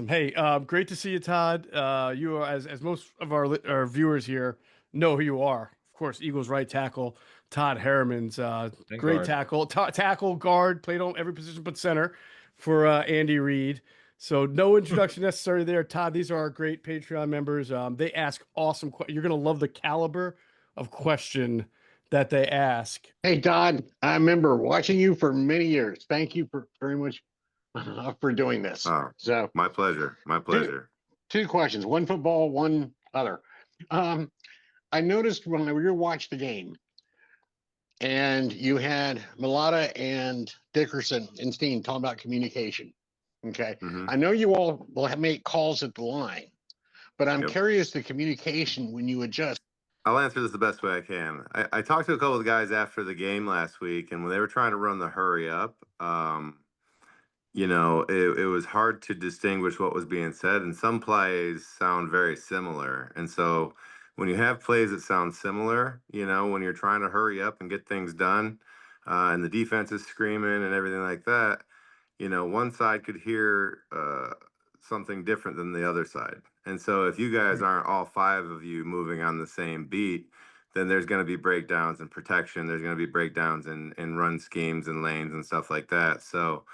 Hey, great to see you, Todd. You are, as most of our viewers here know who you are. Of course, Eagles right tackle Todd Herremans. Thank Great God. tackle, tackle, guard, played on every position but center for Andy Reid. So no introduction necessary there, Todd. These are our great Patreon members. They ask awesome questions. You're gonna love the caliber of question that they ask. Hey, Todd, I remember watching you for many years. Thank you for very much for doing this. Oh, So, my pleasure. My two pleasure. two questions: one football, one other. Um, I noticed when we watched the game, and you had Mulata and Dickerson and Steen talking about communication. Okay, Hmm. I know you all will have make calls at the line, but I'm Yep. curious the communication when you adjust. I'll answer this the best way I can. I talked to a couple of guys after the game last week, and when they were trying to run the hurry up, it was hard to distinguish what was being said, and some plays sound very similar. And so when you have plays that sound similar, when you're trying to hurry up and get things done, and the defense is screaming and everything like that, one side could hear something different than the other side. And so if you guys aren't all five of you moving on the same beat, then there's going to be breakdowns in protection. There's going to be breakdowns in run schemes and lanes and stuff like that. So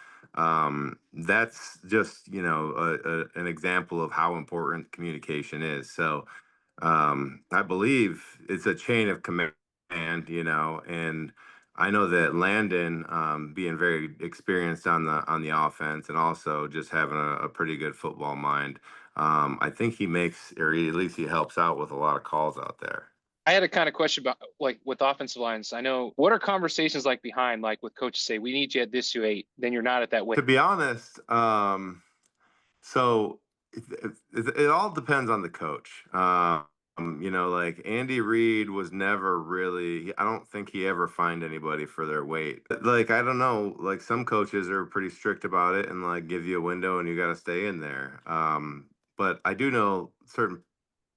that's just, an example of how important communication is. So I believe it's a chain of command, and I know that Landon, being very experienced on the offense and also just having a pretty good football mind, I think he makes, or at least he helps out with a lot of calls out there. I had a kind of question about like with offensive lines. I know what are conversations like behind, like with coaches say, we need you at this weight, then you're not at that weight. To be honest, so it all depends on the coach. Like Andy Reid was never really, I don't think he ever fined anybody for their weight. Like, I don't know, like some coaches are pretty strict about it and like give you a window and you got to stay in there. But I do know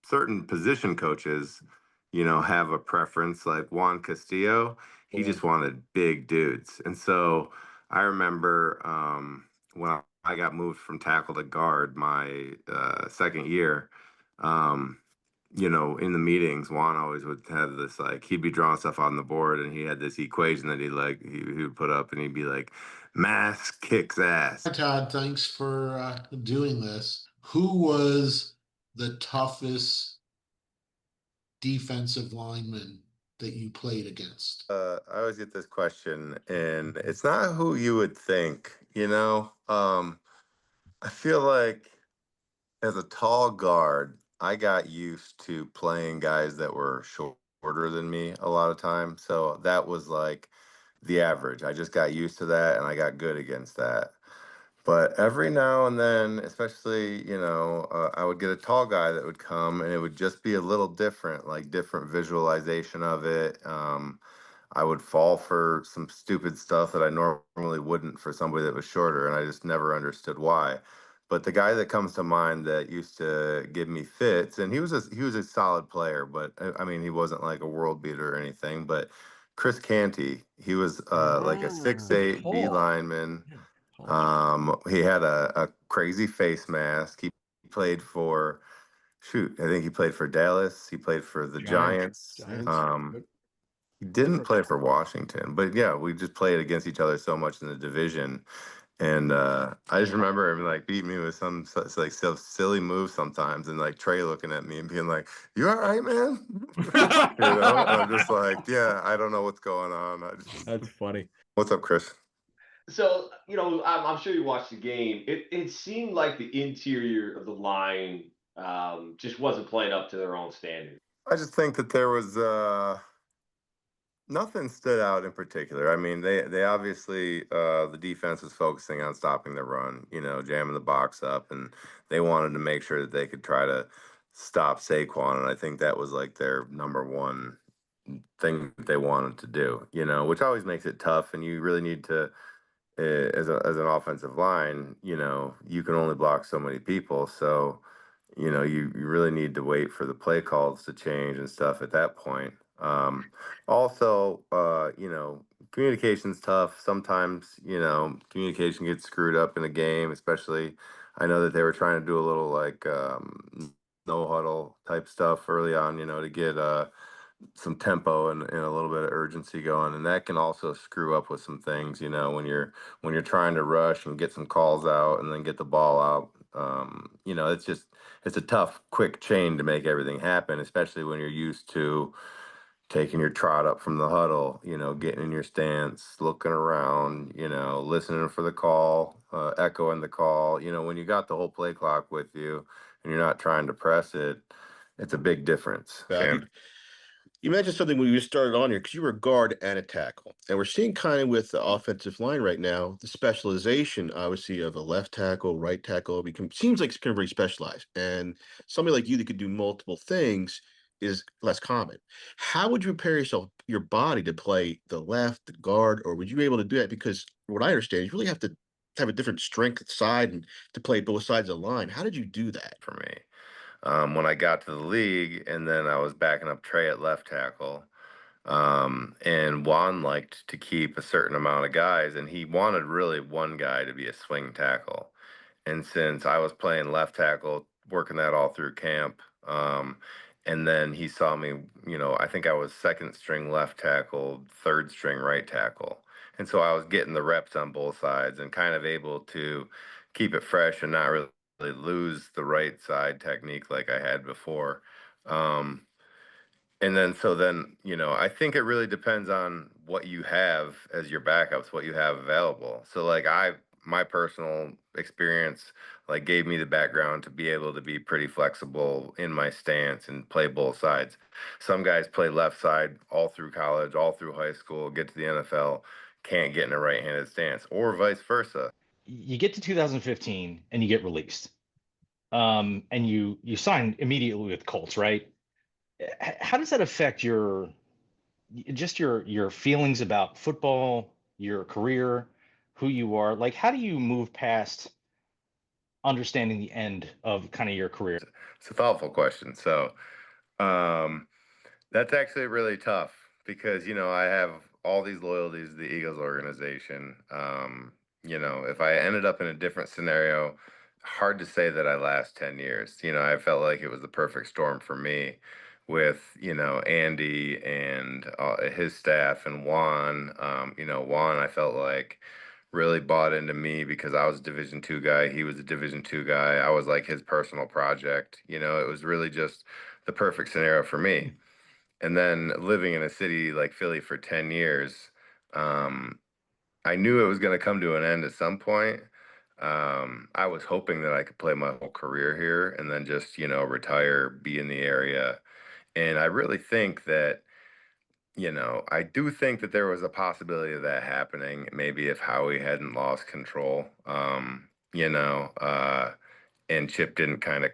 certain position coaches, have a preference. Like Juan Castillo, he Yeah. just wanted big dudes. And so I remember when I got moved from tackle to guard my second year, um, in the meetings, Juan always would have this, like, he'd be drawing stuff on the board and he had this equation that he would put up and he'd be like, mass kicks ass. Hi, Todd. Thanks for doing this. Who was the toughest defensive lineman that you played against? I always get this question, and it's not who you would think, you know? I feel like as a tall guard, I got used to playing guys that were shorter than me a lot of times. So that was like the average. I just got used to that and I got good against that. But every now and then, especially, I would get a tall guy that would come and it would just be a little different, like different visualization of it. I would fall for some stupid stuff that I normally wouldn't for somebody that was shorter, and I just never understood why. But the guy that comes to mind that used to give me fits, and he was a solid player, but I mean he wasn't like a world beater or anything. But Chris Canty, he was like a six Ah, eight D tall. lineman. Yeah, tall. He had a crazy face mask. He played for, shoot, I think he played for Dallas. He played for the Giants. Giants. Giants. Good. He didn't Different. play for Washington, but yeah, we just played against each other so much in the division. And I just remember him like beating me with like so silly move sometimes, and like Trey looking at me and being like, "You all right, man?" And I'm just like, "Yeah, I don't know what's going on." That's funny. What's up, Chris? So, I'm sure you watched the game. It seemed like the interior of the line just wasn't playing up to their own standard. I just think that there was nothing stood out in particular. I mean, they obviously the defense was focusing on stopping the run, jamming the box up, and they wanted to make sure that they could try to stop Saquon, and I think that was like their number one thing that they wanted to do, which always makes it tough, and you really need to, as an offensive line, you can only block so many people, so you really need to wait for the play calls to change and stuff at that point. Also, communication's tough. Sometimes, communication gets screwed up in a game, especially I know that they were trying to do a little like no huddle type stuff early on, to get some tempo and a little bit of urgency going, and that can also screw up with some things, when you're trying to rush and get some calls out and then get the ball out. It's a tough, quick chain to make everything happen, especially when you're used to taking your trot up from the huddle, getting in your stance, looking around, listening for the call, echoing the call. When you got the whole play clock with you and you're not trying to press it, it's a big difference. Value. You mentioned something when you started on here because you were a guard and a tackle, and we're seeing kind of with the offensive line right now the specialization, obviously, of a left tackle, right tackle seems like it's become very specialized, and somebody like you that could do multiple things is less common. How would you prepare your body to play the left, the guard, or would you be able to do that? Because what I understand, you really have to have a different strength side and to play both sides of the line. How did you do that? For me, when I got to the league, and then I was backing up Trey at left tackle. And Juan liked to keep a certain amount of guys, and he wanted really one guy to be a swing tackle. And since I was playing left tackle, working that all through camp, and then he saw me, I think I was second string left tackle, third string right tackle. And so I was getting the reps on both sides and kind of able to keep it fresh and not really lose the right side technique like I had before. Um, and then, I think it really depends on what you have as your backups, what you have available. So, like, my personal experience, like, gave me the background to be able to be pretty flexible in my stance and play both sides. Some guys play left side all through college, all through high school, get to the NFL, can't get in a right-handed stance, or vice versa. You get to 2015 and you get released. And you sign immediately with Colts, right? How does that affect your feelings about football, your career, who you are? Like, how do you move past understanding the end of kind of your career? It's a thoughtful question. So, um, that's actually really tough because, I have all these loyalties to the Eagles organization. If I ended up in a different scenario, hard to say that I last 10 years. I felt like it was the perfect storm for me with, Andy and his staff and Juan. Juan, I felt like really bought into me because I was a Division II guy. He was a Division II guy. I was like his personal project. It was really just the perfect scenario for me. And then living in a city like Philly for 10 years, um, I knew it was going to come to an end at some point. I was hoping that I could play my whole career here and then just, retire, be in the area. And I really think that, I do think that there was a possibility of that happening, maybe if Howie hadn't lost control, and Chip didn't kind of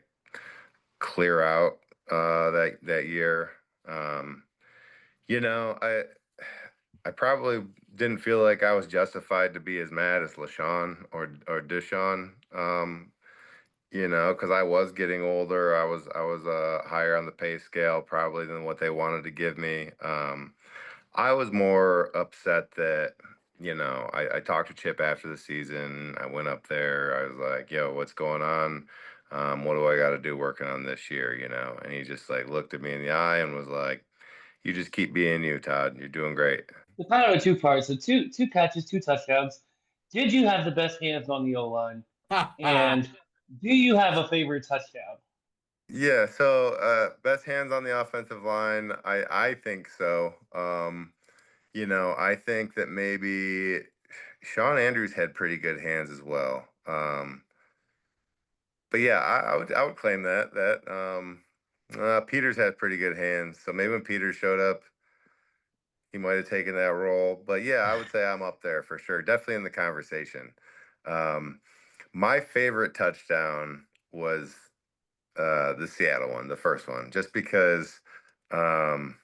clear out that year. Um, I probably didn't feel like I was justified to be as mad as LaShawn or Deshaun. Because I was getting older. I was higher on the pay scale probably than what they wanted to give me. I was more upset that, I talked to Chip after the season. I went up there. I was like, yo, what's going on? What do I got to do working on this year, And he just like looked at me in the eye and was like, you just keep being you, Todd. You're doing great. The kind of two parts. So two catches, two touchdowns. Did you have the best hands on the O line? And do you have a favorite touchdown? Yeah, so best hands on the offensive line, I think so. I think that maybe Sean Andrews had pretty good hands as well. But yeah, I would claim that Peters had pretty good hands. So maybe when Peters showed up, he might have taken that role. But yeah, I would say I'm up there for sure. Definitely in the conversation. Um, my favorite touchdown was the Seattle one, the first one, just because um,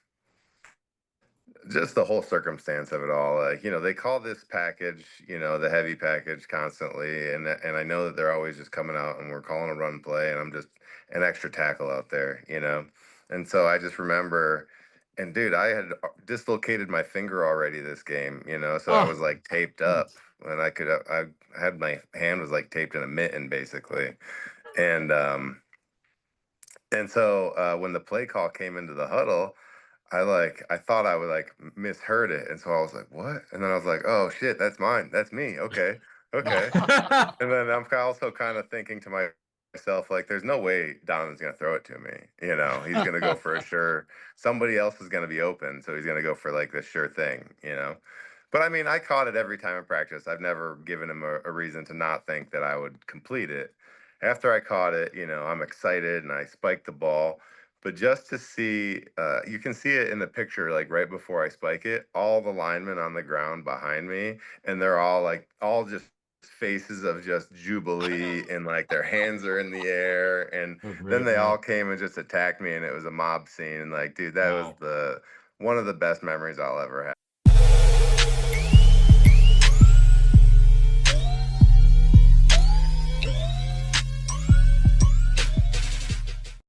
just the whole circumstance of it all. Like, they call this package, the heavy package constantly, and I know that they're always just coming out and we're calling a run play, and I'm just an extra tackle out there. And so I just remember And dude, I had dislocated my finger already this game, so I was like taped up, and I had my hand was like taped in a mitten basically. And so when the play call came into the huddle, I thought I would like misheard it, and so I was like, "What?" And then I was like, "Oh shit, that's mine. That's me. Okay, okay." And then I'm also kind of thinking to myself, like, "There's no way Donovan's gonna throw it to me. He's gonna go for a sure. Somebody else is gonna be open, so he's gonna go for like the sure thing. But I mean, I caught it every time in practice. I've never given him a reason to not think that I would complete it. After I caught it, I'm excited and I spiked the ball. But just to see, you can see it in the picture, like right before I spike it, all the linemen on the ground behind me, and they're all just faces of just jubilee, and like their hands are in the air. And Oh, then great, they man. all came and just attacked me, and it was a mob scene. And like, dude, that was Wow. one of the best memories I'll ever have.